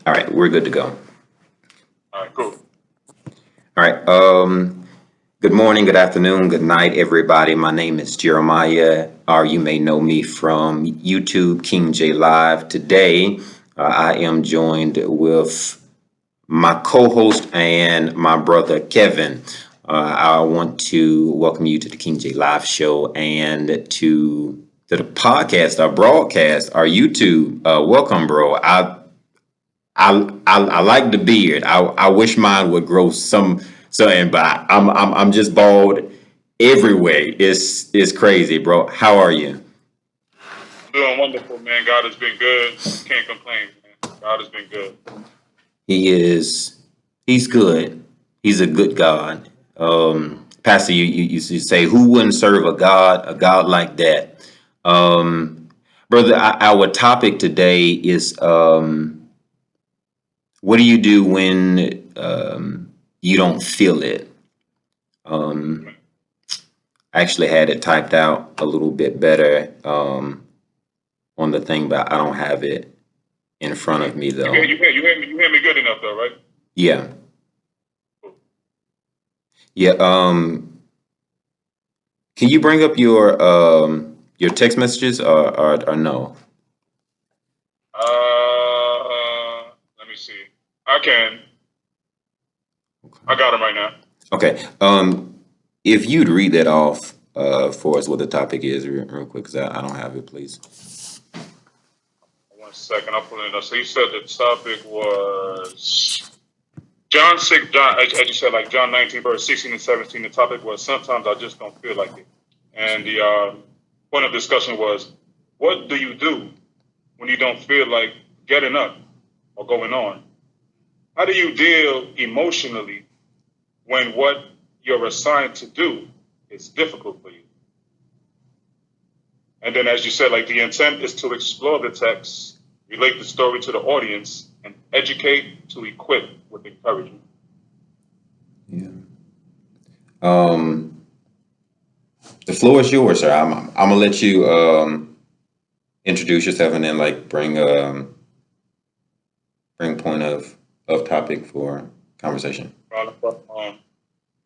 All right, we're good to go. All right, cool. All right. Good morning, good afternoon, good night, everybody. My name is Jeremiah, or you may know me from YouTube, kingjaielive. Today, I am joined with my co-host and my brother Kevin. I want to welcome you to the King J Live Show and to the podcast, our broadcast, our YouTube. Welcome, bro. I like the beard. I wish mine would grow something, but I'm just bald everywhere. It's crazy, bro. How are you? I'm doing wonderful, man. God has been good. Can't complain, man. God has been good. He is. He's good. He's a good God. Pastor, you say who wouldn't serve a God like that? Brother, our topic today is what do you do when you don't feel it? Um, I actually had it typed out a little bit better on the thing, but I don't have it in front of me You hear, though. you hear, you hear me. You hear me good enough, though, right? Yeah, yeah. Can you bring up your text messages or no? Let me see. I can. I got him right now. Okay. If you'd read that off for us, what the topic is, real quick, because I don't have it, please. 1 second. I'll pull it up. So you said the topic was John 6. John, as you said, like John 19, verse 16 and 17. The topic was sometimes I just don't feel like it, and the point of discussion was, what do you do when you don't feel like getting up or going on? How do you deal emotionally when what you're assigned to do is difficult for you? And then, as you said, like the intent is to explore the text, relate the story to the audience, and educate to equip with encouragement. Yeah. Um, the floor is yours, sir. I'm gonna let you introduce yourself and then like bring point of topic for conversation. Well,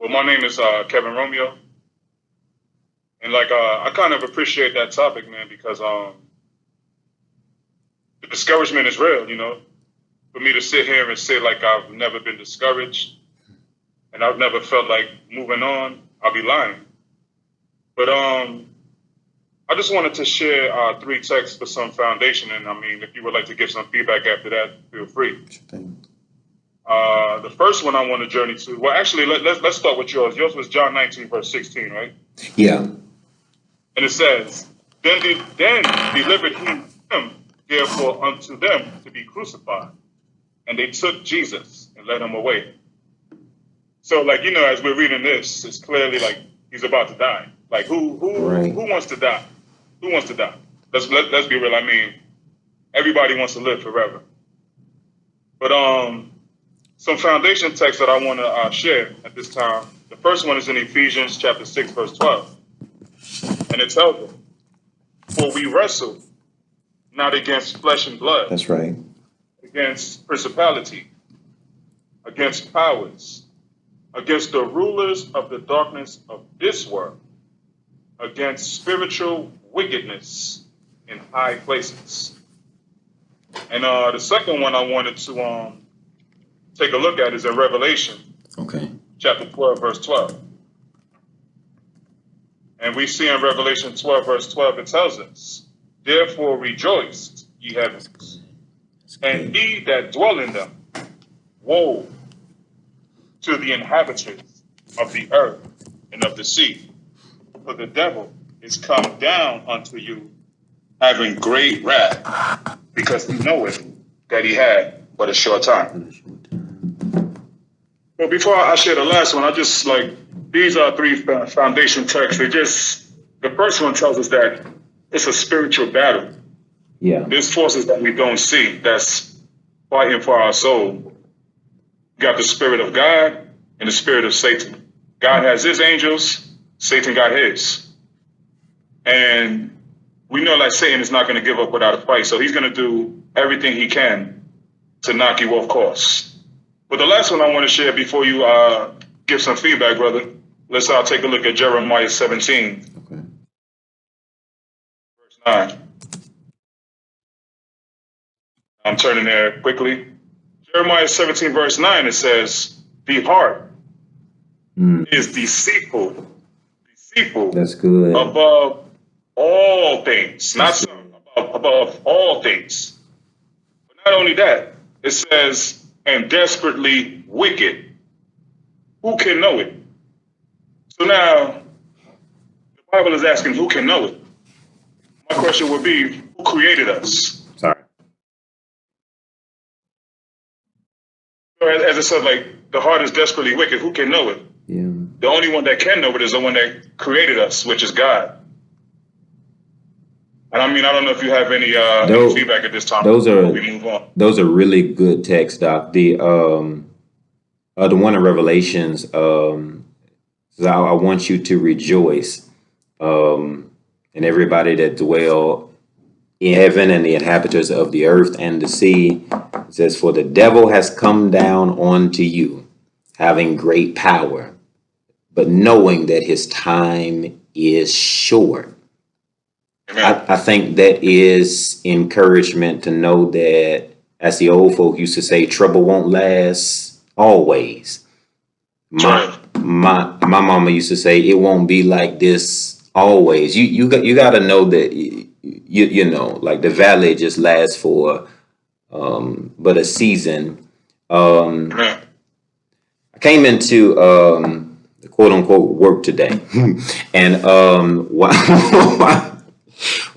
my name is Kevin Romeo, and I kind of appreciate that topic, man, because the discouragement is real. For me to sit here and say like I've never been discouraged and I've never felt like moving on, I'll be lying. But I just wanted to share three texts for some foundation, and I mean, if you would like to give some feedback after that, feel free. The first one I want to journey to. Well, actually, let's start with yours. Yours was John 19, verse 16, right? Yeah. And it says, then delivered he him, therefore, unto them to be crucified. And they took Jesus and led him away. So, as we're reading this, it's clearly like he's about to die. Like, Right. who wants to die? Who wants to die? Let's be real. I mean, everybody wants to live forever. But some foundation text that I want to share at this time. The first one is in Ephesians chapter 6, verse 12. And it tells us, for we wrestle not against flesh and blood, That's right. against principality, against powers, against the rulers of the darkness of this world, against spiritual wickedness in high places. And the second one I wanted to take a look at is in Revelation Okay. chapter 12, verse 12. And we see in Revelation 12, verse 12, it tells us, therefore rejoice, ye heavens, and ye that dwell in them. Woe to the inhabitants of the earth and of the sea, for the devil is come down unto you, having great wrath, because he knoweth that he had but a short time. Well, before I share the last one, I just these are three foundation texts. The first one tells us that it's a spiritual battle. Yeah. There's forces that we don't see that's fighting for our soul. You got the spirit of God and the spirit of Satan. God has his angels, Satan got his. And we know that Satan is not going to give up without a fight. So he's going to do everything he can to knock you off course. But the last one I want to share before you give some feedback, brother, let's take a look at Jeremiah 17, Okay. verse 9. I'm turning there quickly. Jeremiah 17, verse 9, it says, the heart is deceitful. That's good. Above all things. Not some, above all things. But not only that, it says, and desperately wicked. Who can know it? So now, the Bible is asking, who can know it? My question would be, who created us? Sorry. As I said, like, the heart is desperately wicked. Who can know it? Yeah. The only one that can know it is the one that created us, which is God. And I mean, I don't know if you have any feedback at this time before we move on. Those are really good texts, Doc. The one in Revelations, says, I want you to rejoice, and everybody that dwell in heaven and the inhabitants of the earth and the sea. It says, for the devil has come down onto you, having great power, but knowing that his time is short. I think that is encouragement to know that, as the old folk used to say, trouble won't last always. My mama used to say it won't be like this always. You got to know that you know, like the valley just lasts for but a season. I came into the quote unquote work today, and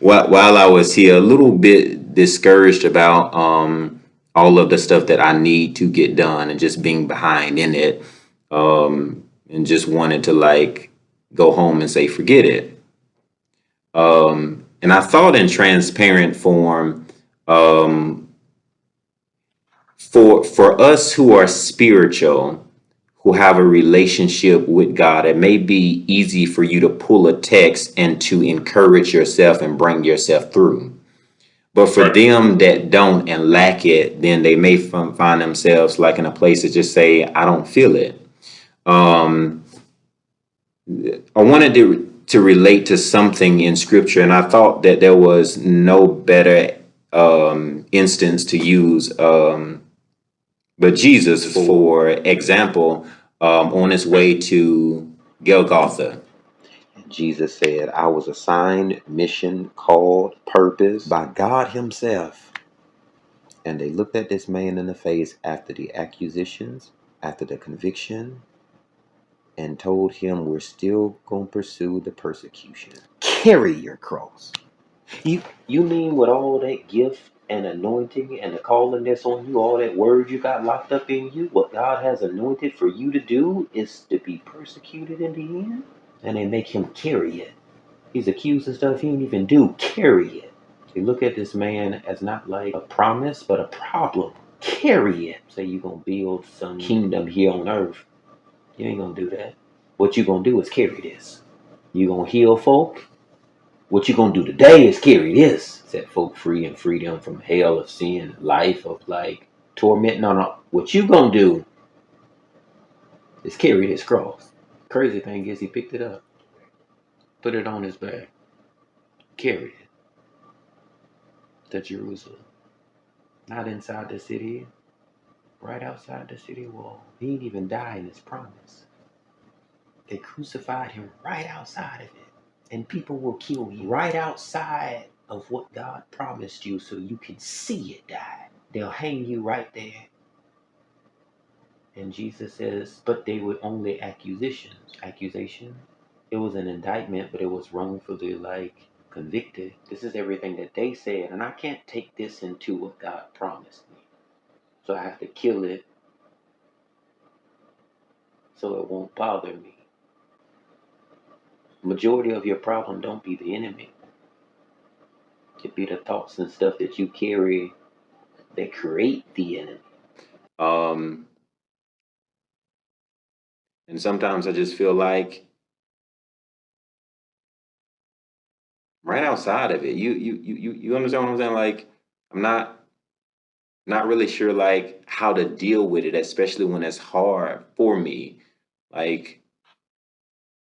while I was here, a little bit discouraged about all of the stuff that I need to get done and just being behind in it, and just wanted to like go home and say forget it. And I thought in transparent form, for us who are spiritual, who have a relationship with God, it may be easy for you to pull a text and to encourage yourself and bring yourself through. But for them that don't and lack it, then they may find themselves like in a place to just say, I don't feel it. I wanted to relate to something in scripture, and I thought that there was no better instance to use but Jesus, for example, on his way to Golgotha. Jesus said, I was assigned, mission, called, purpose by God himself. And they looked at this man in the face after the accusations, after the conviction, and told him, we're still going to pursue the persecution. Carry your cross. You mean with all that gift and anointing and the calling that's on you, all that word you got locked up in you, what God has anointed for you to do is to be persecuted in the end? And they make him carry it. He's accused of stuff he didn't even do. Carry it. They look at this man as not like a promise, but a problem. Carry it. Say you're going to build some kingdom here on earth. You ain't going to do that. What you going to do is carry this. You going to heal folk. What you going to do today is carry this. Set folk free and free them from hell of sin, life of like torment. No. What you going to do is carry this cross. Crazy thing is he picked it up. Put it on his back. Carried it to Jerusalem. Not inside the city, right outside the city wall. He didn't even die in his promise. They crucified him right outside of it. And people will kill you right outside of what God promised you so you can see it die. They'll hang you right there. And Jesus says, but they were only accusations. Accusation? It was an indictment, but it was wrongfully like convicted. This is everything that they said, and I can't take this into what God promised me. So I have to kill it so it won't bother me. Majority of your problem don't be the enemy. It be the thoughts and stuff that you carry that create the enemy. And sometimes I just feel like right outside of it, you understand what I'm saying? Like I'm not not really sure like how to deal with it, especially when it's hard for me. Like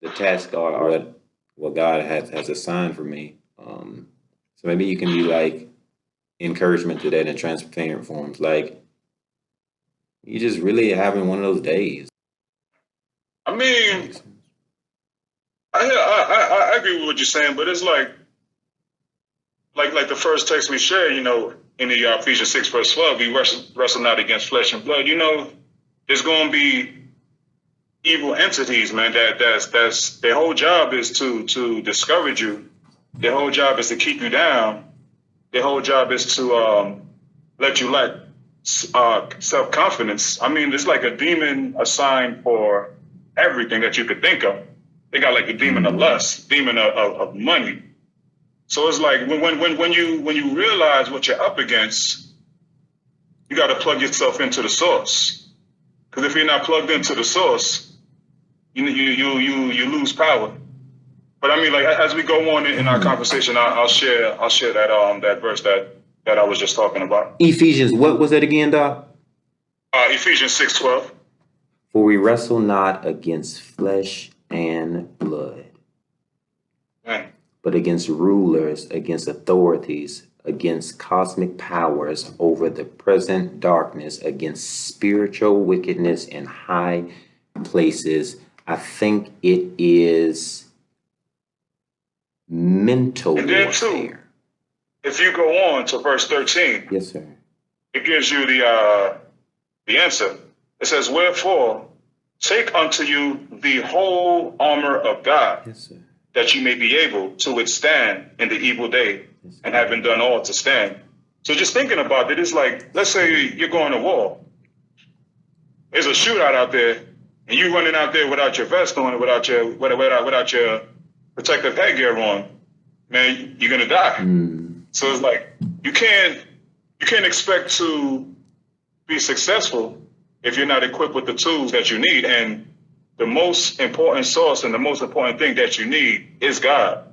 the task or what God has assigned for me. So maybe you can be like encouragement to that in transparent forms. Like you just really having one of those days. I mean, I agree with what you're saying, but it's like the first text we shared, in the Ephesians 6 verse 12, we wrestle not against flesh and blood. There's going to be evil entities, man. That's their whole job is to discourage you. Their whole job is to keep you down. Their whole job is to let you lack self-confidence. I mean, it's like a demon assigned for everything that you could think of. They got like the demon of lust, demon of money. So it's like when you realize what you're up against, you got to plug yourself into the source. Because if you're not plugged into the source, you lose power. But I mean, like as we go on in our conversation, I'll share that verse that I was just talking about. Ephesians, what was that again, Doc? Ephesians 6:12. For we wrestle not against flesh and blood, but against rulers, against authorities, against cosmic powers over the present darkness, against spiritual wickedness in high places. I think it is mental and then warfare. too, if you go on to verse 13, yes, sir, it gives you the answer. It says, "Wherefore, take unto you the whole armor of God, yes, sir, that you may be able to withstand in the evil day, yes, and having done all to stand." So just thinking about it, it's like, let's say you're going to war. There's a shootout out there, and you running out there without your vest on, without your protective headgear on, man, you're gonna die. So it's like you can't expect to be successful if you're not equipped with the tools that you need. And the most important source and the most important thing that you need is God.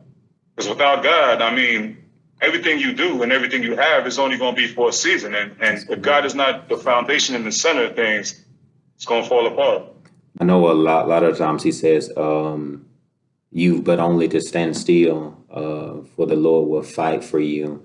Because without God, I mean, everything you do and everything you have is only going to be for a season. And if God is not the foundation in the center of things, it's going to fall apart. I know a lot of times he says, you but only to stand still, for the Lord will fight for you.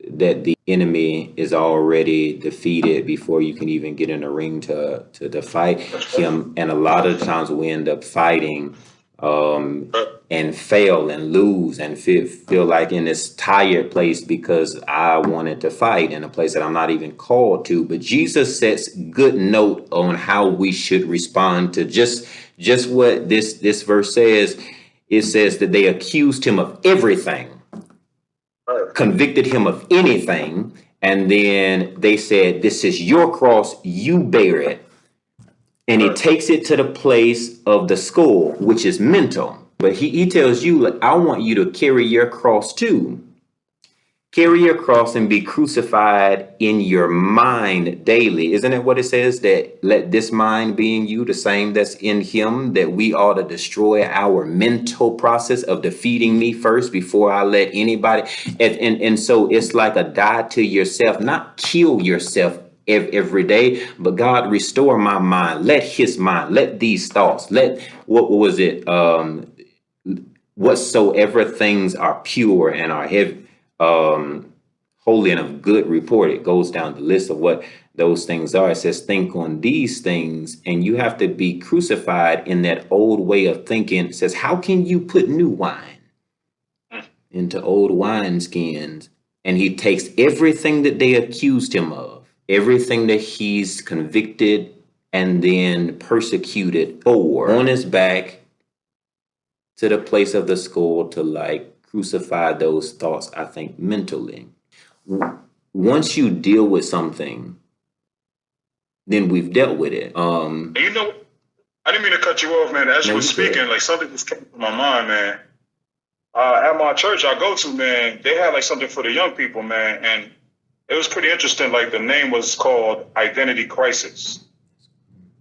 That the enemy is already defeated before you can even get in the ring to fight him. And a lot of times we end up fighting and fail and lose and feel like in this tired place because I wanted to fight in a place that I'm not even called to. But Jesus sets good note on how we should respond to just what this verse says. It says that they accused him of everything, convicted him of anything, and then they said, "This is your cross, you bear it." And he takes it to the place of the skull, which is mental. But he tells you, like, I want you to carry your cross too. Carry your cross and be crucified in your mind daily. Isn't it what it says? That let this mind be in you, the same that's in him, that we ought to destroy our mental process of defeating me first before I let anybody. And so it's like a die to yourself, not kill yourself every day, but God, restore my mind. Let his mind, let these thoughts, let, what was it? Whatsoever things are pure and are heavy, holy and of good report. It goes down the list of what those things are. It says, think on these things, and you have to be crucified in that old way of thinking. It says, how can you put new wine into old wineskins? And he takes everything that they accused him of, everything that he's convicted and then persecuted for, on his back to the place of the skull to like crucify those thoughts, I think, mentally. Once you deal with something, then we've dealt with it. And I didn't mean to cut you off, man. As you were speaking, like something just came to my mind, man. At my church I go to, man, they had like something for the young people, man. And it was pretty interesting. Like the name was called Identity Crisis.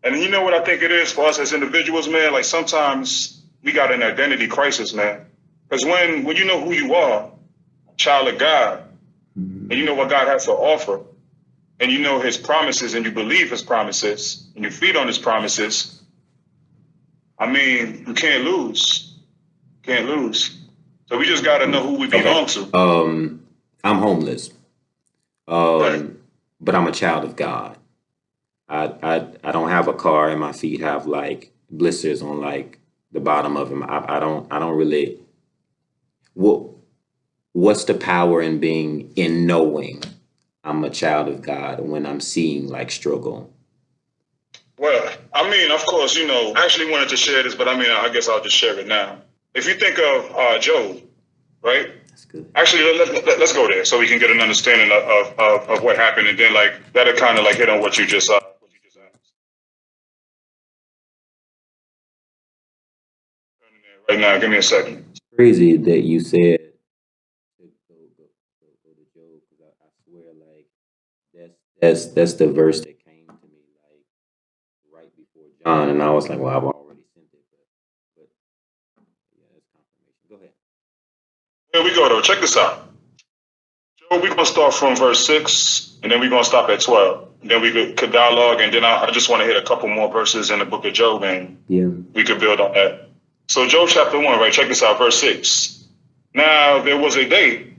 And you know what I think it is for us as individuals, man? Like sometimes we got an identity crisis, man. Because when you know who you are, child of God, and you know what God has to offer, and you know his promises and you believe his promises and you feed on his promises, I mean, you can't lose. Can't lose. So we just got to know who we belong to. I'm homeless. Right. But I'm a child of God. I don't have a car, and my feet have like blisters on like the bottom of them. I don't really. What's the power in being in knowing I'm a child of God when I'm seeing like struggle? Well, I mean, of course, you know, I actually wanted to share this, but I mean, I guess I'll just share it now. If you think of Job, right? That's good. Actually, let's go there so we can get an understanding of what happened, and then like that'll kind of like hit on what you just asked. Right now, give me a second. It's crazy that you said to go to Job, because I swear like that's the verse that came to me like right before John, and I was like, well, I've already sent it, but yeah, that's confirmation. Go ahead. Here we go though. Check this out. Job, we're gonna start from verse 6, and then we're gonna stop at 12. And then we could dialogue, and then I just want to hit a couple more verses in the book of Job, and we could build on that. So Job chapter 1, right? Check this out, verse 6. Now there was a day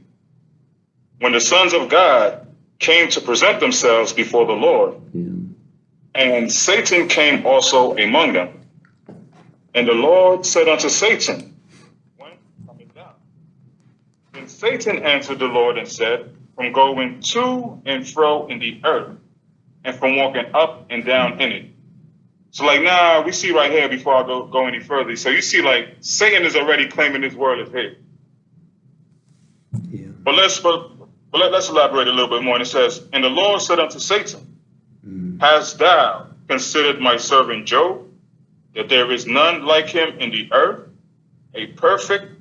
when the sons of God came to present themselves before the Lord, and Satan came also among them. And the Lord said unto Satan, when coming down? Then Satan answered the Lord and said, from going to and fro in the earth, and from walking up and down in it. So like now we see right here before I go any further. So you see like Satan is already claiming this world as his. Yeah. But let's elaborate a little bit more. And it says, and the Lord said unto Satan, hast thou considered my servant Job, that there is none like him in the earth, a perfect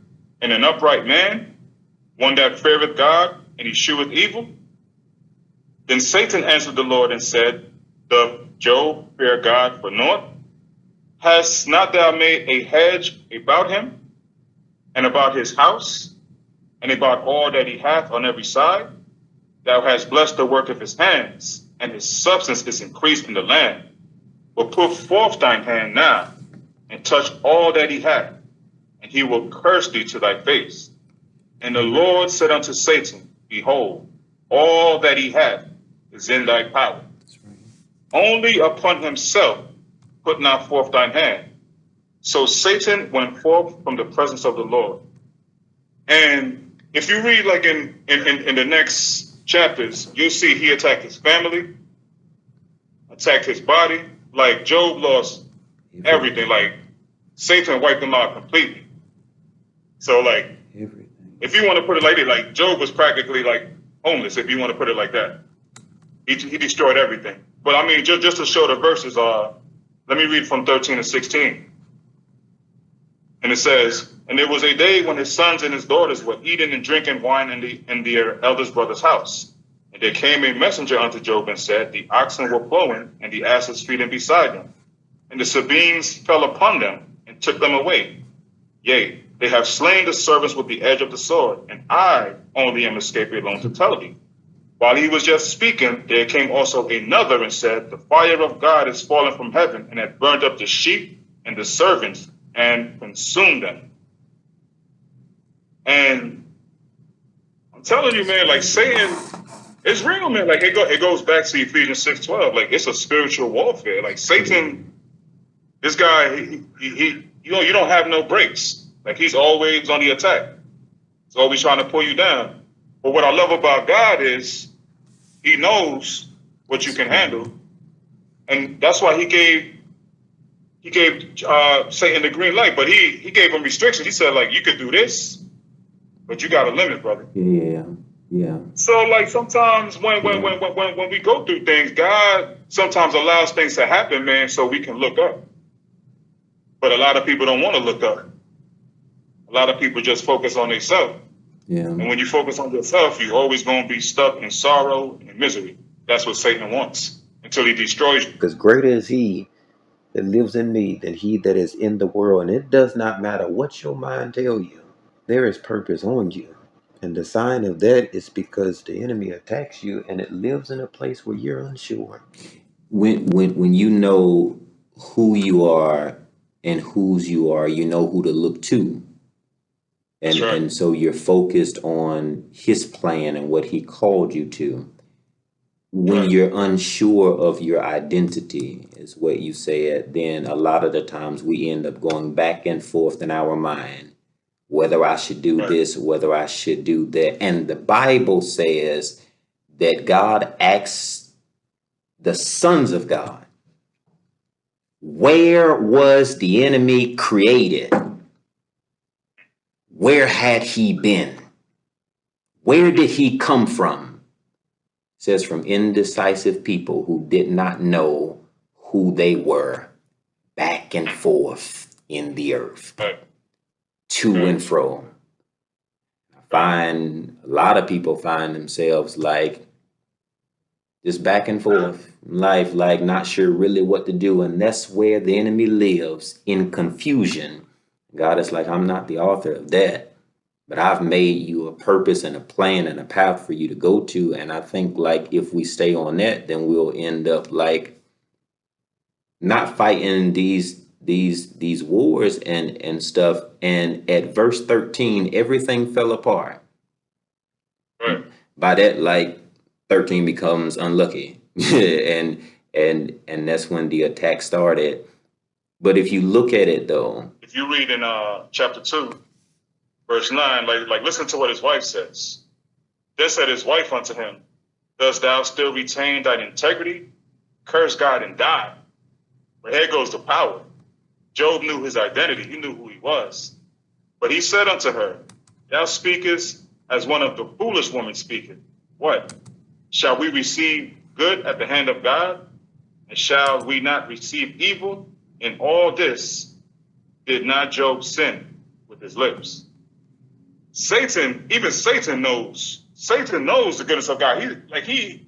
and an upright man, one that feareth God and escheweth evil? Then Satan answered the Lord and said, doth Job fear God for naught? Hast not thou made a hedge about him, and about his house, and about all that he hath on every side? Thou hast blessed the work of his hands, and his substance is increased in the land. But put forth thine hand now, and touch all that he hath, and he will curse thee to thy face. And the Lord said unto Satan, behold, all that he hath is in thy power. Only upon himself put not forth thine hand. So Satan went forth from the presence of the Lord. And if you read like in the next chapters, you see he attacked his family, attacked his body. Like Job lost everything. Like Satan wiped him out completely. So like, if you want to put it like that, like Job was practically like homeless, if you want to put it like that. He destroyed everything. But I mean, just to show the verses, let me read from 13 to 16. And it says, and there was a day when his sons and his daughters were eating and drinking wine in their eldest brother's house. And there came a messenger unto Job and said, the oxen were plowing, and the asses feeding beside them. And the Sabines fell upon them and took them away. Yea, they have slain the servants with the edge of the sword, and I only am escaped alone to tell thee. While he was just speaking, there came also another and said, the fire of God is fallen from heaven, and had burnt up the sheep and the servants, and consumed them. And I'm telling you, man, like Satan, it's real, man. Like it goes back to Ephesians 6:12. Like it's a spiritual warfare. Like Satan, this guy, he you don't have no breaks. Like he's always on the attack. He's always trying to pull you down. But what I love about God is he knows what you can handle. And that's why he gave Satan the green light, but he gave him restrictions. He said, like, you could do this, but you got a limit, brother. Yeah. So like sometimes when we go through things, God sometimes allows things to happen, man, so we can look up. But a lot of people don't want to look up. A lot of people just focus on themselves. Yeah. And when you focus on yourself, you're always going to be stuck in sorrow and misery. That's what Satan wants until he destroys you. Because greater is he that lives in me than he that is in the world. And it does not matter what your mind tell you. There is purpose on you. And the sign of that is because the enemy attacks you and it lives in a place where you're unsure. When you know who you are and whose you are, you know who to look to. That's right. And so you're focused on his plan and what he called you to. When Right. you're unsure of your identity, is what you said, then a lot of the times we end up going back and forth in our mind, whether I should do Right. this, whether I should do that. And the Bible says that God asks the sons of God, where was the enemy created? Where had he been? Where did he come from? It says from indecisive people who did not know who they were, back and forth in the earth, Right. to Right. and fro. I find a lot of people find themselves like just back and forth in life, like not sure really what to do. And that's where the enemy lives, in confusion. God is like, I'm not the author of that, but I've made you a purpose and a plan and a path for you to go to. And I think like if we stay on that, then we'll end up like not fighting these wars and stuff. And at verse 13, everything fell apart. Right. By that, like 13 becomes unlucky. And that's when the attack started. But if you look at it though, If you read in chapter 2, verse 9, like listen to what his wife says. Then said his wife unto him, dost thou still retain thine integrity? Curse God and die. For here goes the power. Job knew his identity. He knew who he was. But he said unto her, thou speakest as one of the foolish women speaketh. What? Shall we receive good at the hand of God? And shall we not receive evil? In all this did not Job sin with his lips. Satan, even Satan knows. Satan knows the goodness of God. He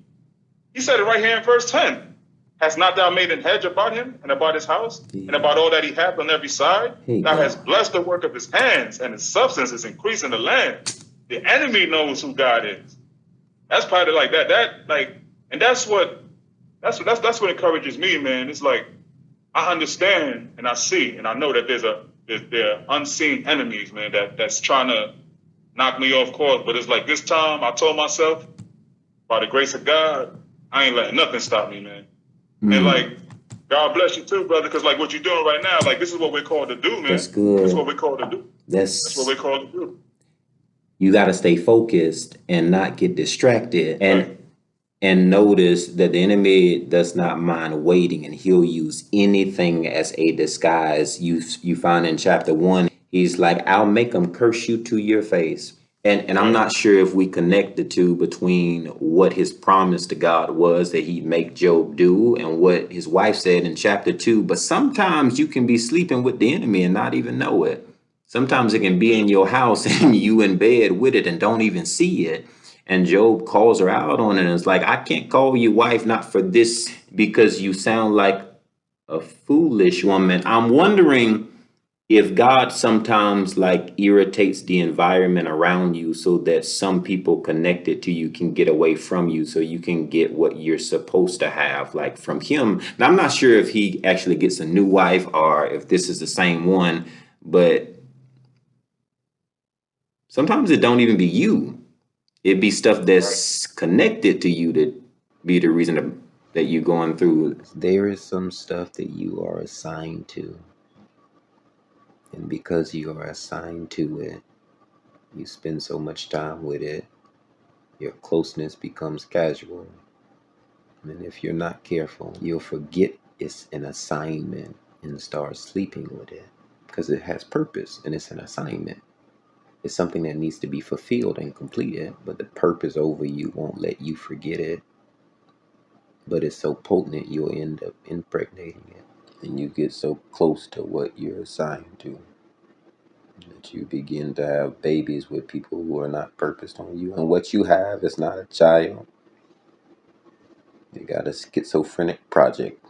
said it right here in verse 10. Hast not thou made an hedge about him and about his house and about all that he hath on every side? Thou hast blessed the work of his hands, and his substance is increased in the land. The enemy knows who God is. That's part of like that and that's what encourages me, man. It's like I understand and I see and I know that there are unseen enemies, man, that's trying to knock me off course. But it's like this time I told myself, by the grace of God, I ain't letting nothing stop me, man. And like, God bless you too, brother, because like what you're doing right now, like this is what we're called to do, man. that's good. That's what we're called to do. That's what we're called to do. You got to stay focused and not get distracted. And notice that the enemy does not mind waiting, and he'll use anything as a disguise. You find in chapter 1, he's like, I'll make them curse you to your face. And I'm not sure if we connect the two between what his promise to God was that he'd make Job do and what his wife said in chapter 2. But sometimes you can be sleeping with the enemy and not even know it. Sometimes it can be in your house and you in bed with it and don't even see it. And Job calls her out on it and it's like, I can't call you wife, not for this, because you sound like a foolish woman. I'm wondering if God sometimes like irritates the environment around you so that some people connected to you can get away from you so you can get what you're supposed to have, like from him. Now, I'm not sure if he actually gets a new wife or if this is the same one, but sometimes it don't even be you. It'd be stuff that's connected to you that be the reason that you're going through. There is some stuff that you are assigned to. And because you are assigned to it, you spend so much time with it, your closeness becomes casual. And if you're not careful, you'll forget it's an assignment and start sleeping with it because it has purpose and it's an assignment. It's something that needs to be fulfilled and completed, but the purpose over you won't let you forget it. But it's so potent, you'll end up impregnating it. And you get so close to what you're assigned to that you begin to have babies with people who are not purposed on you. And what you have is not a child. You got a schizophrenic project.